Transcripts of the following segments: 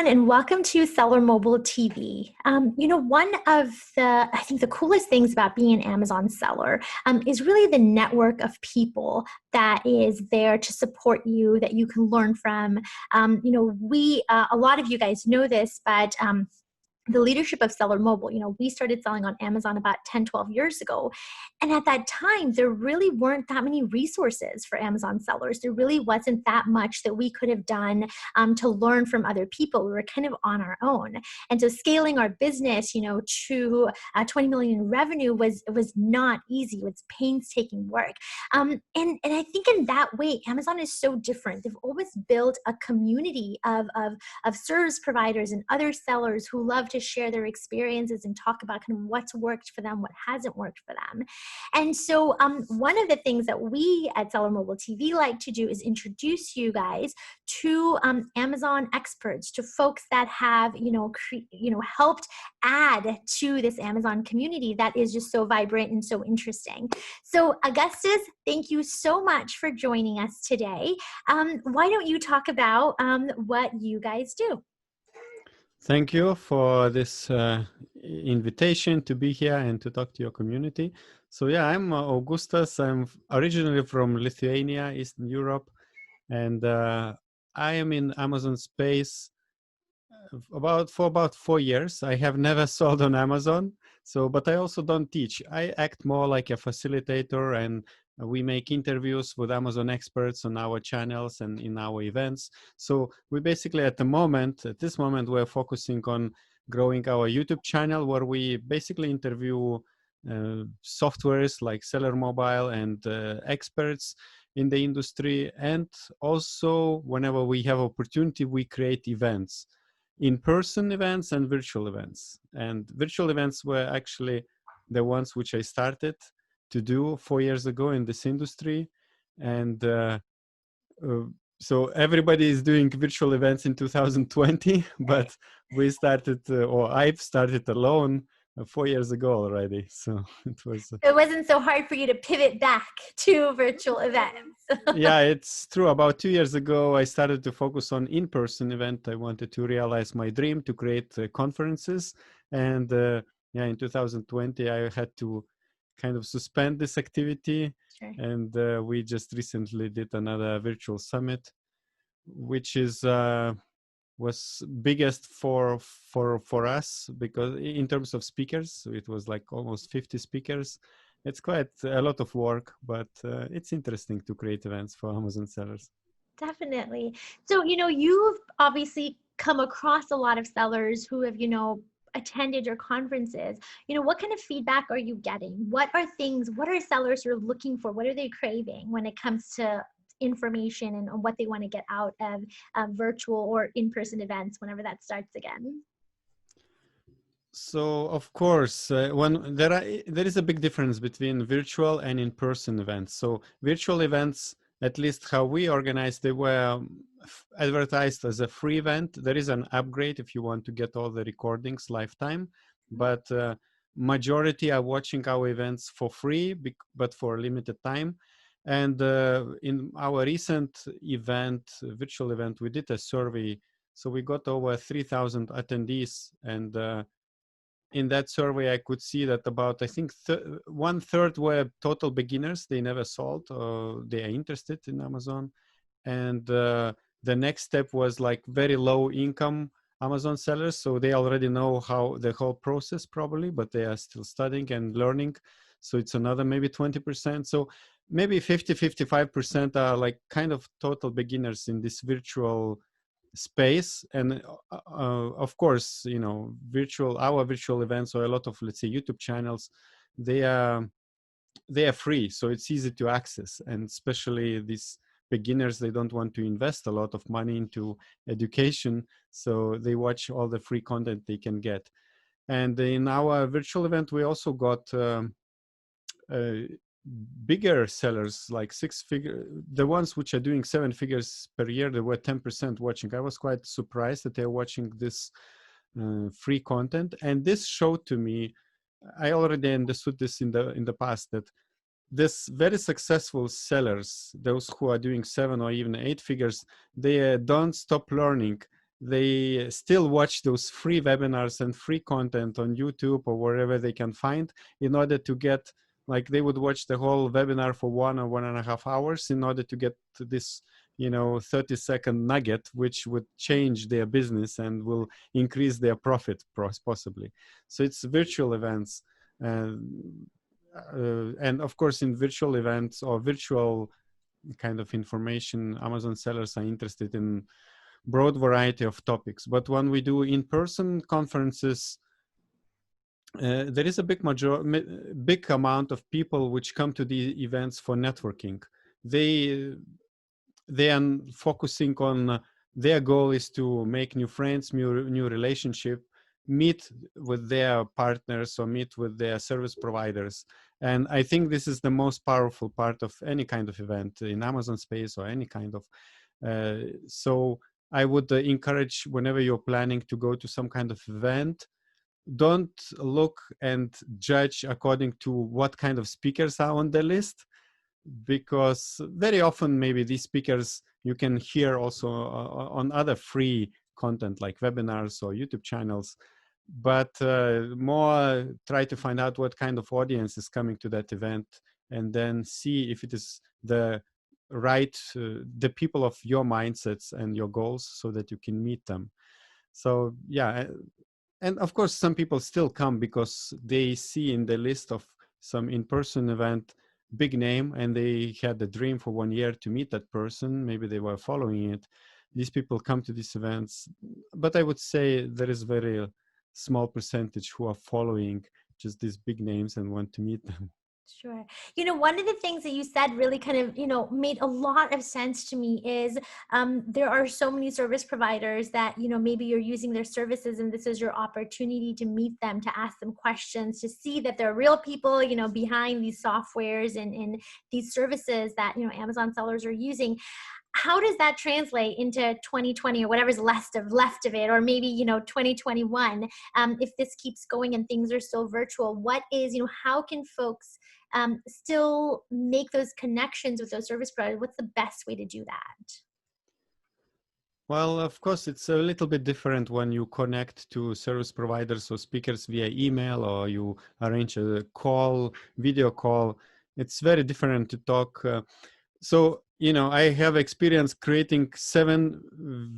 everyone, and welcome to Seller Mobile TV. One of I think the coolest things about being an Amazon seller is really the network of people that is there to support you, that you can learn from. A lot of you guys know this, but the leadership of Seller Mobile, we started selling on Amazon about 10, 12 years ago. And at that time, there really weren't that many resources for Amazon sellers. There really wasn't that much that we could have done to learn from other people. We were kind of on our own. And so scaling our business, to 20 million in revenue was not easy. It was painstaking work. And I think in that way, Amazon is so different. They've always built a community of service providers and other sellers who love to share their experiences and talk about kind of what's worked for them, what hasn't worked for them. And so one of the things that we at Seller Mobile TV like to do is introduce you guys to Amazon experts, to folks that have, helped add to this Amazon community that is just so vibrant and so interesting. So Augustus, thank you so much for joining us today. Why don't you talk about what you guys do? Thank you for this invitation to be here and to talk to your community. So yeah, I'm Augustas. I'm originally from Lithuania, Eastern Europe, and I am in Amazon space for about 4 years. I have never sold on Amazon, but I also don't teach. I act more like a facilitator, and we make interviews with Amazon experts on our channels and in our events. So we basically, at this moment, we're focusing on growing our YouTube channel, where we basically interview softwares like Seller Mobile and experts in the industry. And also, whenever we have opportunity, we create events, in-person events and virtual events. And virtual events were actually the ones which I started to do 4 years ago in this industry. And so everybody is doing virtual events in 2020, but we started, or I've started alone 4 years ago already. So it wasn't so hard for you to pivot back to virtual events. Yeah, it's true. About 2 years ago, I started to focus on in-person event. I wanted to realize my dream to create conferences. And in 2020, I had to kind of suspend this activity. Sure. And we just recently did another virtual summit, which was biggest for us, because in terms of speakers, it was like almost 50 speakers. It's quite a lot of work, but it's interesting to create events for Amazon sellers. Definitely. So, you've obviously come across a lot of sellers who have, attended your conferences. What kind of feedback are you getting? What are sellers who are looking for? What are they craving when it comes to information and what they want to get out of virtual or in-person events whenever that starts again? So of course, when there is a big difference between virtual and in-person events. So virtual events, at least how we organized, they were advertised as a free event. There is an upgrade if you want to get all the recordings lifetime, but majority are watching our events for free, but for a limited time. And in our recent event, virtual event, we did a survey. So we got over 3,000 attendees, and in that survey, I could see that about, I think, 1/3 were total beginners. They never sold, or they are interested in Amazon. And the next step was like very low income Amazon sellers. So they already know how the whole process probably, but they are still studying and learning. So it's another maybe 20%. So maybe 50-55% are like kind of total beginners in this virtual space. And of course, our virtual events, or a lot of, let's say, YouTube channels, they are free, so it's easy to access. And especially these beginners, they don't want to invest a lot of money into education, so they watch all the free content they can get. And in our virtual event, we also got bigger sellers, like 6-figure, the ones which are doing 7 figures per year, they were 10% watching. I was quite surprised that they're watching this free content. And this showed to me, I already understood this in the past, that this very successful sellers, those who are doing 7 or even 8 figures, they don't stop learning. they still watch those free webinars and free content on YouTube or wherever they can find, in order to get, like, they would watch the whole webinar for 1 or 1.5 hours in order to get to this, 30-second nugget, which would change their business and will increase their profit possibly. So it's virtual events. And of course, in virtual events or virtual kind of information, Amazon sellers are interested in broad variety of topics. But when we do in-person conferences, there is a big amount of people which come to the events for networking. They are focusing on, their goal is to make new friends, new relationship, meet with their partners or meet with their service providers. And I think this is the most powerful part of any kind of event in Amazon space or any kind of. So I would encourage, whenever you're planning to go to some kind of event, don't look and judge according to what kind of speakers are on the list, because very often maybe these speakers you can hear also on other free content like webinars or YouTube channels, but more try to find out what kind of audience is coming to that event, and then see if it is the right, the people of your mindsets and your goals, so that you can meet them. So yeah, and of course some people still come because they see in the list of some in-person event big name, and they had the dream for 1 year to meet that person. Maybe they were following it. These people come to these events, but I would say there is very small percentage who are following just these big names and want to meet them. Sure. One of the things that you said really kind of, made a lot of sense to me is there are so many service providers that, maybe you're using their services and this is your opportunity to meet them, to ask them questions, to see that there are real people, behind these softwares and these services that, Amazon sellers are using. How does that translate into 2020 or whatever's left of it, or maybe 2021, if this keeps going and things are still virtual? What is, how can folks still make those connections with those service providers? What's the best way to do that? Well, of course, it's a little bit different when you connect to service providers or speakers via email, or you arrange a call, video call. It's very different to talk. So, I have experience creating 7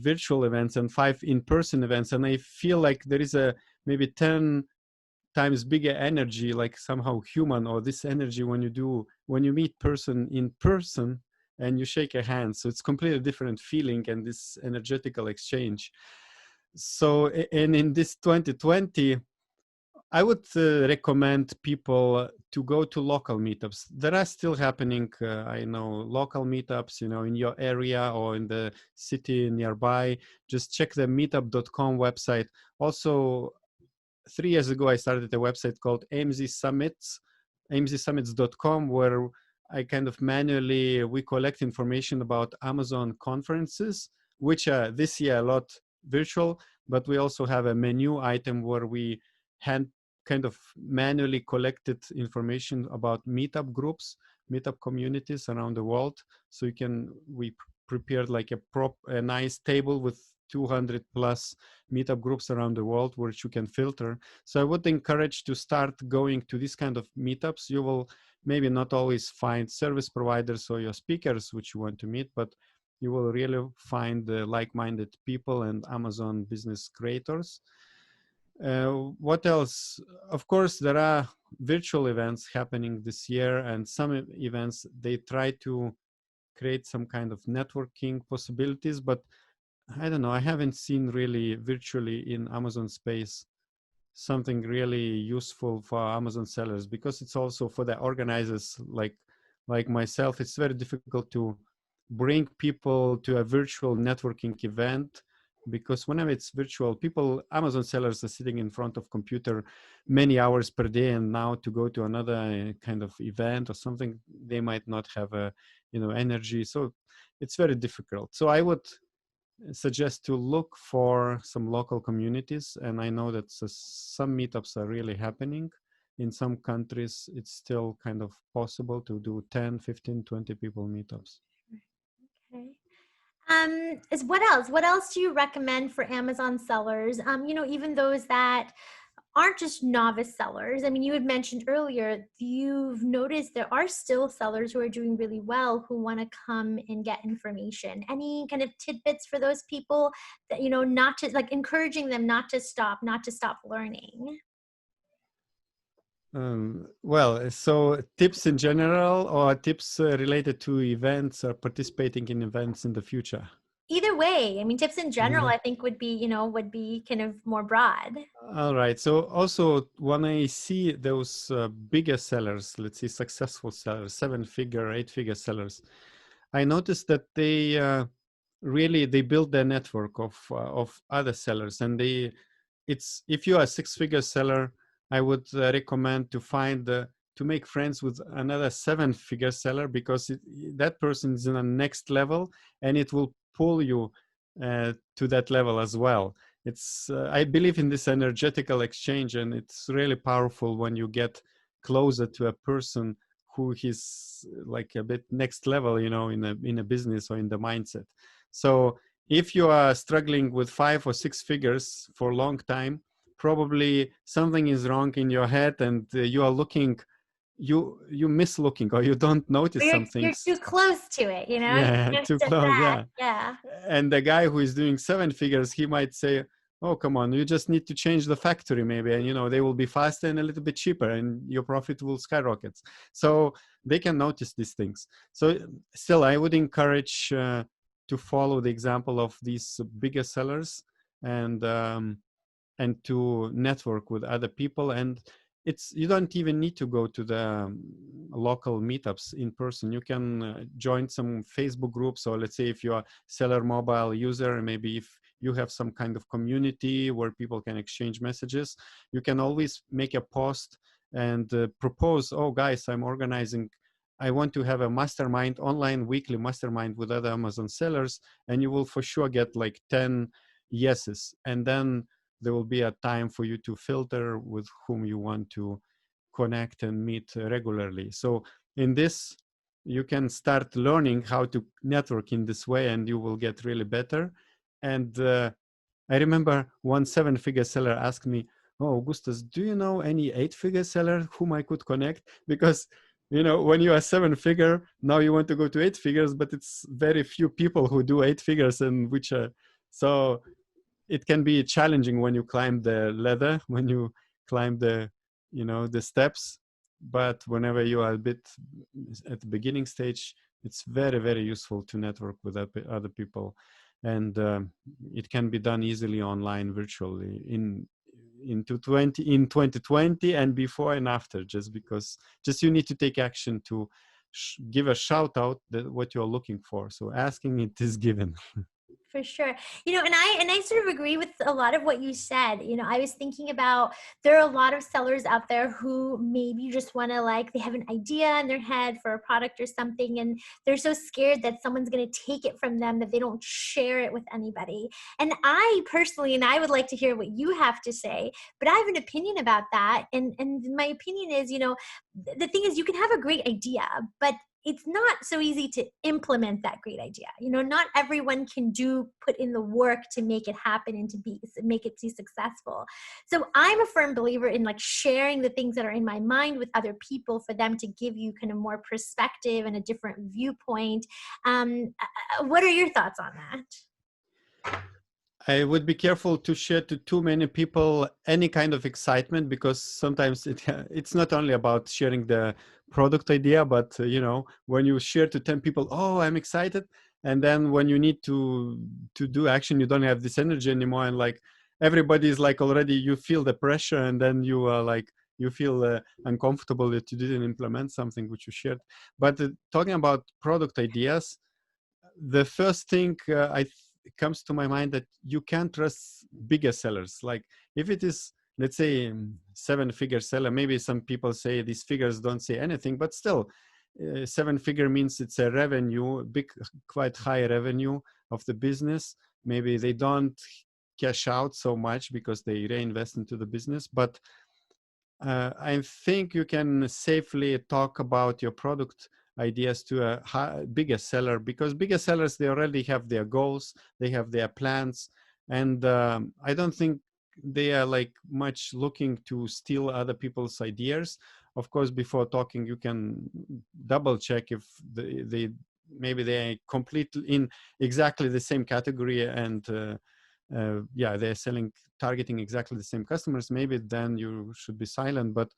virtual events and 5 in-person events, and I feel like there is a maybe 10 times bigger energy, like somehow human, or this energy when you meet person in person and you shake a hand. So it's completely different feeling and this energetical exchange. So, and in this 2020, I would recommend people to go to local meetups. There are still happening, I know, local meetups, in your area or in the city nearby. Just check the meetup.com website. Also, 3 years ago, I started a website called AMZ Summits, amzsummits.com, where I kind of we collect information about Amazon conferences, which are this year a lot virtual, but we also have a menu item where we kind of manually collected information about meetup groups, meetup communities around the world. So we prepared like a nice table with 200 plus meetup groups around the world, which you can filter. So I would encourage to start going to this kind of meetups. You will maybe not always find service providers or your speakers which you want to meet, but you will really find like-minded people and Amazon business creators. What else? Of course, there are virtual events happening this year, and some events, they try to create some kind of networking possibilities, but I don't know, I haven't seen really virtually in Amazon space something really useful for Amazon sellers, because it's also for the organizers like myself, it's very difficult to bring people to a virtual networking event, because whenever it's virtual, Amazon sellers are sitting in front of computer many hours per day, and now to go to another kind of event or something, they might not have energy. So it's very difficult. So I would suggest to look for some local communities, and I know that some meetups are really happening. In some countries it's still kind of possible to do 10, 15, 20 people meetups. Okay. Is what else? What else do you recommend for Amazon sellers? Even those that aren't just novice sellers. I mean, you had mentioned earlier, you've noticed there are still sellers who are doing really well who want to come and get information. Any kind of tidbits for those people that, not to like encouraging them not to stop learning? Well, so tips in general or tips related to events or participating in events in the future? Either way, I mean, tips in general, Mhm. I think would be kind of more broad. All right. So also when I see those bigger sellers, let's say successful sellers, 7-figure, 8-figure sellers, I noticed that they really they build their network of other sellers, and it's if you are a 6-figure seller, I would recommend to find to make friends with another 7-figure seller, because that person is in a next level, and it will pull you to that level as well. It's I believe in this energetical exchange, and it's really powerful when you get closer to a person who is like a bit next level, in a business or in the mindset. So if you are struggling with 5 or 6 figures for a long time, probably something is wrong in your head, and you are looking, you miss looking, or you don't notice You're some you're things. too close to it, you Yeah, can't too step close. back. Yeah. Yeah, And the guy who is doing 7 figures, he might say, oh, come on, you just need to change the factory maybe, and they will be faster and a little bit cheaper, and your profit will skyrocket. So they can notice these things. So still, I would encourage to follow the example of these bigger sellers, and to network with other people. And you don't even need to go to the local meetups in person. You can join some Facebook groups, or let's say if you are seller mobile user, maybe if you have some kind of community where people can exchange messages, you can always make a post and propose, oh guys, I want to have a mastermind, online weekly mastermind with other Amazon sellers, and you will for sure get like 10 yeses. And then there will be a time for you to filter with whom you want to connect and meet regularly. So in this, you can start learning how to network in this way, and you will get really better. And I remember one 7-figure seller asked me, oh, Augustus, do you know any 8-figure seller whom I could connect? Because when you are 7-figure, now you want to go to 8 figures, but it's very few people who do 8 figures, and which are so it can be challenging when you climb the ladder, when you climb the steps. But whenever you are a bit at the beginning stage, it's very, very useful to network with other people. And it can be done easily online, virtually, in 2020 and before and after, just you need to take action to give a shout out that what you're looking for. So asking it is given. for sure. And I sort of agree with a lot of what you said. I was thinking about, there are a lot of sellers out there who maybe just want to, like, they have an idea in their head for a product or something, and they're so scared that someone's going to take it from them that they don't share it with anybody. And I personally, and I would like to hear what you have to say, but I have an opinion about that. And my opinion is, the thing is, you can have a great idea, but it's not so easy to implement that great idea. Not everyone can put in the work to make it happen and to make it be successful. So I'm a firm believer in, like, sharing the things that are in my mind with other people for them to give you kind of more perspective and a different viewpoint. What are your thoughts on that? I would be careful to share to too many people any kind of excitement, because sometimes it's not only about sharing the product idea, but when you share to 10 people, oh, I'm excited, and then when you need to do action, you don't have this energy anymore, and like everybody is like already, you feel the pressure, and then you are like you feel uncomfortable that you didn't implement something which you shared. But talking about product ideas, the first thing comes to my mind that you can't trust bigger sellers. Like if it is, let's say, 7-figure seller, maybe some people say these figures don't say anything, but still, 7-figure means it's a revenue, big, quite high revenue of the business. Maybe they don't cash out so much because they reinvest into the business, but I think you can safely talk about your product ideas to a bigger seller, because bigger sellers, they already have their goals, they have their plans, and I don't think they are like much looking to steal other people's ideas. Of course, before talking, you can double check if they maybe they're completely in exactly the same category, and yeah, they're targeting exactly the same customers. Maybe then you should be silent. But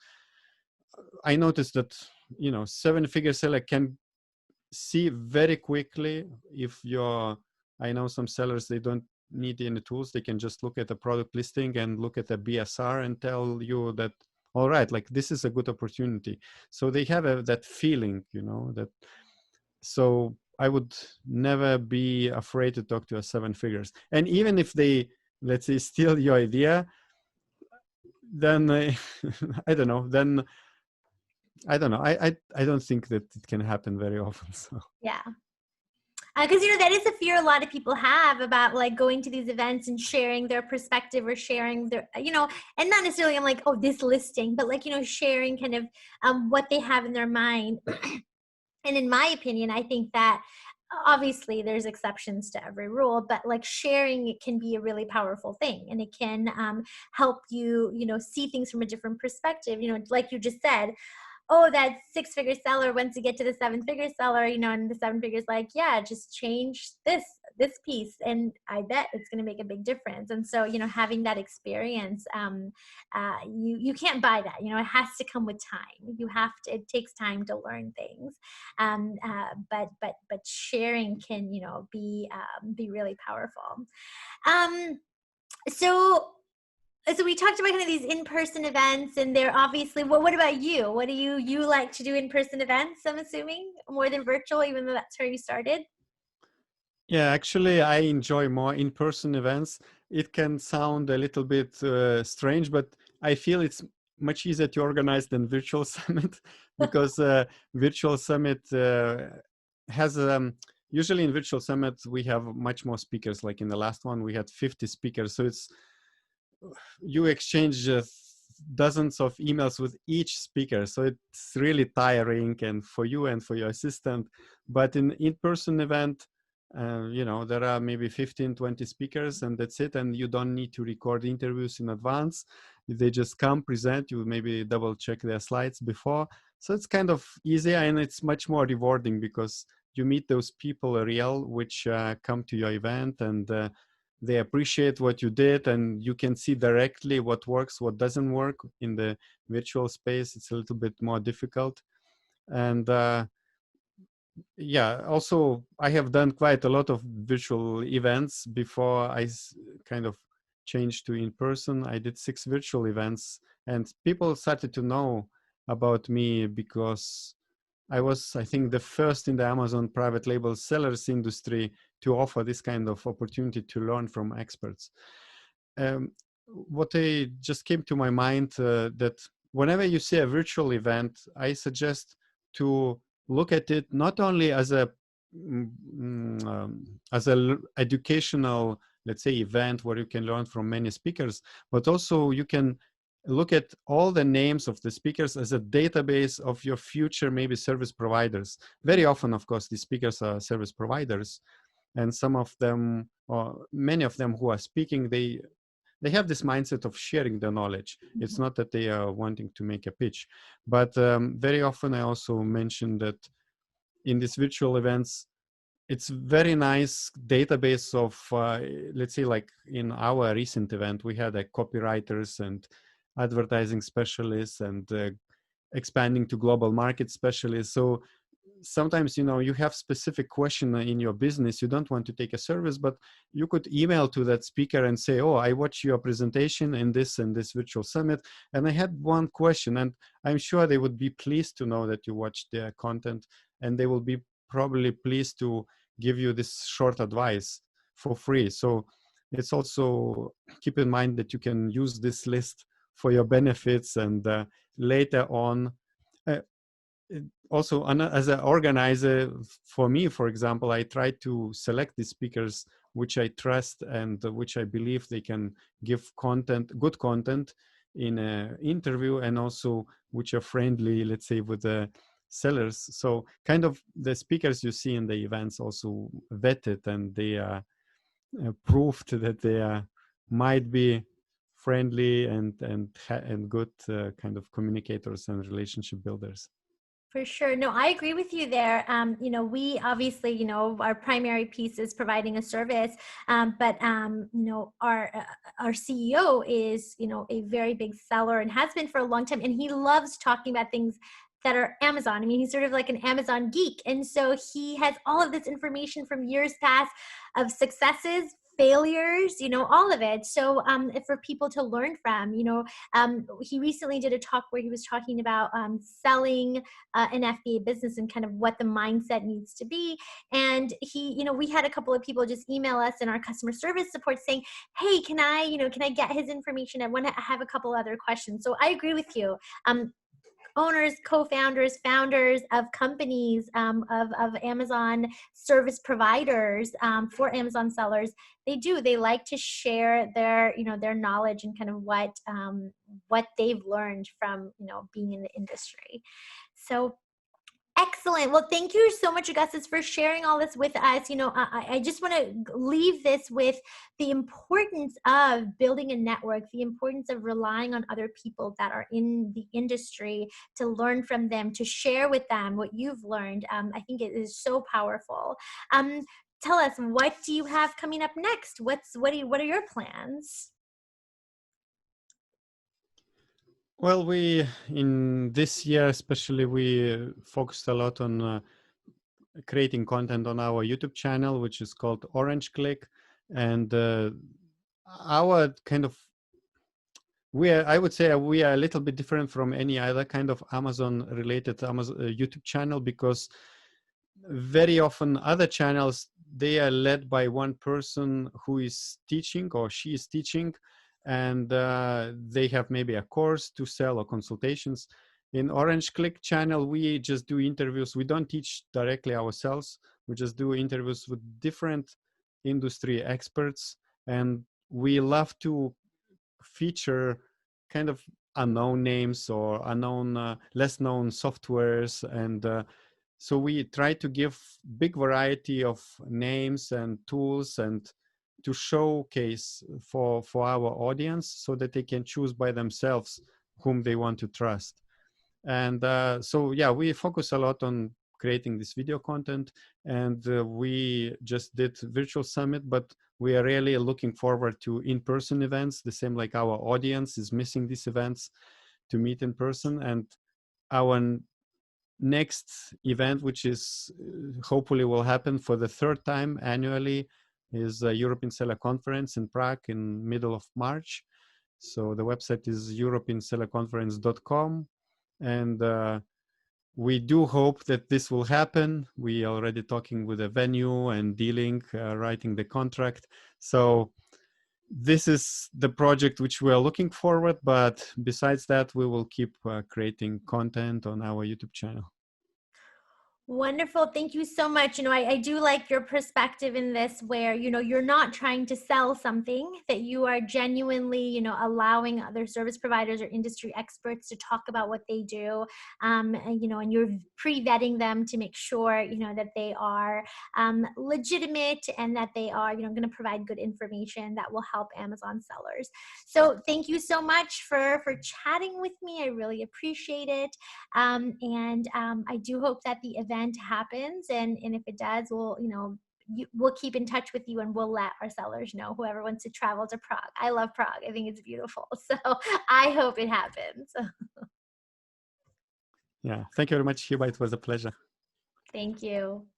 I noticed that, you know, 7-figure seller can see very quickly if you're, I know some sellers, they don't need any tools. They can just look at the product listing and look at the BSR and tell you that, all right, like this is a good opportunity. So they have that feeling, you know, that, so I would never be afraid to talk to a 7 figures. And even if they, let's say, steal your idea, then I don't know, then I don't know. I don't think that it can happen very often. So Yeah. Because, you know, that is a fear a lot of people have about like going to these events and sharing their perspective or sharing their, you know, and not necessarily I'm like, oh, this listing, but like, you know, sharing kind of what they have in their mind. And in my opinion, I think that obviously there's exceptions to every rule, but like sharing it can be a really powerful thing, and it can help you, you know, see things from a different perspective. You know, like you just said, oh, that 6-figure seller went to get to the 7-figure seller, you know, and the 7-figure's like, yeah, just change this piece, and I bet it's going to make a big difference. And so, you know, having that experience, you can't buy that. You know, it has to come with time. You have to. It takes time to learn things, but sharing can, you know, be really powerful. Um, so so we talked about kind of these in-person events, and they're obviously, well, what about you? What do you like to do in-person events, I'm assuming, more than virtual, even though that's where you started? yeah, actually, I enjoy more in-person events. It can sound a little bit strange, but I feel it's much easier to organize than virtual summit, because virtual summit has usually in virtual summit we have much more speakers. Like in the last one, we had 50 speakers, so it's you exchange dozens of emails with each speaker, so it's really tiring, and for you and for your assistant. But in-person event, you know, there are maybe 15-20 speakers, and that's it, and you don't need to record interviews in advance. They just come, present, you maybe double check their slides before, so it's kind of easier, and it's much more rewarding because you meet those people real, which come to your event, and they appreciate what you did, and you can see directly what works, what doesn't work. In the virtual space, it's a little bit more difficult. And yeah, also I have done quite a lot of virtual events before I kind of changed to in person. I did 6 virtual events, and people started to know about me because I was, I think, the first in the Amazon private label sellers industry to offer this kind of opportunity to learn from experts. What just came to my mind that whenever you see a virtual event, I suggest to look at it not only as a educational, let's say, event where you can learn from many speakers, but also you can look at all the names of the speakers as a database of your future maybe service providers. Very often, of course, these speakers are service providers, and some of them, or many of them who are speaking, they have this mindset of sharing the knowledge. It's not that they are wanting to make a pitch, but very often I also mention that in these virtual events, it's very nice database of, let's say, like in our recent event, we had copywriters and advertising specialists and expanding to global market specialists. So sometimes, you know, you have specific question in your business, you don't want to take a service, but you could email to that speaker and say, oh, I watched your presentation in this and this virtual summit, and I had one question, and I'm sure they would be pleased to know that you watched their content, and they will be probably pleased to give you this short advice for free. So it's also, keep in mind that you can use this list for your benefits, and later on, uh, also as an organizer, for me, for example, I try to select the speakers which I trust and which I believe they can give good content in an interview, and also which are friendly, let's say, with the sellers. So kind of the speakers you see in the events also vetted, and they proved that they might be friendly and good kind of communicators and relationship builders. For sure. No, I agree with you there. We obviously, our primary piece is providing a service, but our CEO is, a very big seller and has been for a long time, and he loves talking about things that are Amazon. I mean, he's sort of like an Amazon geek, and so he has all of this information from years past of successes, failures, all of it. So for people to learn from, he recently did a talk where he was talking about selling an FBA business and kind of what the mindset needs to be. And we had a couple of people just email us in our customer service support saying, hey, can I get his information? I have a couple other questions. So I agree with you. Owners, co-founders, founders of companies, of Amazon service providers, for Amazon sellers, they like to share their knowledge and kind of what they've learned from being in the industry. So excellent. Well, thank you so much, Augustus, for sharing all this with us. I just want to leave this with the importance of building a network, the importance of relying on other people that are in the industry to learn from them, to share with them what you've learned. I think it is so powerful. Tell us, what do you have coming up next? What are your plans? Well, in this year especially, we focused a lot on creating content on our YouTube channel, which is called Orange Click. And our kind of, I would say we are a little bit different from any other kind of Amazon related YouTube channel, because very often other channels, they are led by one person who is teaching, or she is teaching, and they have maybe a course to sell or consultations. In Orange Click channel, we just do interviews. We don't teach directly ourselves. We just do interviews with different industry experts, and we love to feature kind of unknown names or unknown, less known softwares. And so we try to give big variety of names and tools, and to showcase for our audience, so that they can choose by themselves whom they want to trust. And so, yeah, we focus a lot on creating this video content, and we just did virtual summit, but we are really looking forward to in-person events, the same like our audience is missing these events to meet in person. And our next event, which is hopefully will happen for the third time annually, is a European Seller Conference in Prague in middle of March. So the website is europeansellerconference.com. And we do hope that this will happen. We are already talking with a venue and dealing, writing the contract. So this is the project which we are looking forward. But besides that, we will keep creating content on our YouTube channel. Wonderful. Thank you so much. I do like your perspective in this, where, you're not trying to sell something, that you are genuinely, allowing other service providers or industry experts to talk about what they do. And you're pre-vetting them to make sure, that they are legitimate, and that they are, going to provide good information that will help Amazon sellers. So thank you so much for chatting with me. I really appreciate it. And I do hope that the event happens, and if it does, we'll keep in touch with you, and we'll let our sellers know, whoever wants to travel to Prague. I love Prague. I think it's beautiful. So I hope it happens. Yeah, thank you very much, Hiba. It was a pleasure. Thank you.